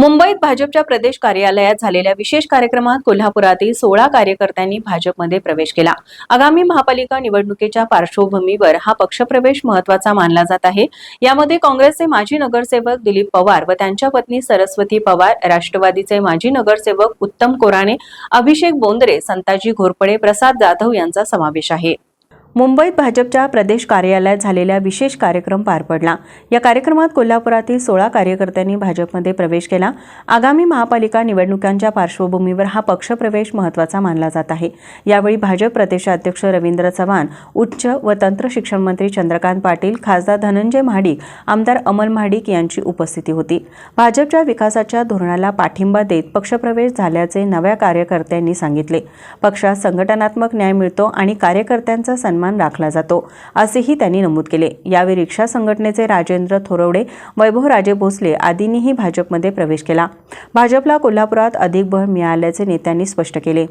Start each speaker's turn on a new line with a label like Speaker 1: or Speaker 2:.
Speaker 1: मुंबईत भाजपच्या प्रदेश कार्यालयात झालेल्या विशेष कार्यक्रमात कोल्हापुरातील 16 कार्यकर्त्यांनी भाजपमध्ये प्रवेश केला। आगामी महापालिका निवडणुकीच्या पार्श्वभूमीवर हा पक्षप्रवेश महत्त्वाचा मानला जात आहे। यामध्ये काँग्रेसचे माजी नगरसेवक दिलीप पवार व त्यांच्या पत्नी सरस्वती पवार, राष्ट्रवादीचे माजी नगरसेवक उत्तम कोराणे, अभिषेक बोंद्रे, संताजी घोरपडे, प्रसाद जाधव यांचा समावेश आहे। मुंबईत भाजपच्या प्रदेश कार्यालयात झालेला विशेष कार्यक्रम पार पडला। या कार्यक्रमात कोल्हापुरातील 16 कार्यकर्त्यांनी भाजपमध्ये प्रवेश केला। आगामी महापालिका निवडणुकांच्या पार्श्वभूमीवर हा पक्षप्रवेश महत्त्वाचा मानला जात आहे। यावेळी भाजप प्रदेशाध्यक्ष रवींद्र चव्हाण, उच्च व तंत्र शिक्षण मंत्री चंद्रकांत पाटील, खासदार धनंजय महाडिक, आमदार अमल महाडिक यांची उपस्थिती होती। भाजपच्या विकासाच्या धोरणाला पाठिंबा देत पक्षप्रवेश झाल्याचे नव्या कार्यकर्त्यांनी सांगितले। पक्षात संघटनात्मक न्याय मिळतो आणि कार्यकर्त्यांचा सन्मान राखला जातो, असेही त्यांनी नमूद केले। यावेळी रिक्षा संघटनेचे राजेंद्र थोरवडे, वैभव राजे भोसले आदींनीही भाजपमध्ये प्रवेश केला। भाजपला कोल्हापुरात अधिक बळ मिळाल्याचे नेत्यांनी स्पष्ट केले।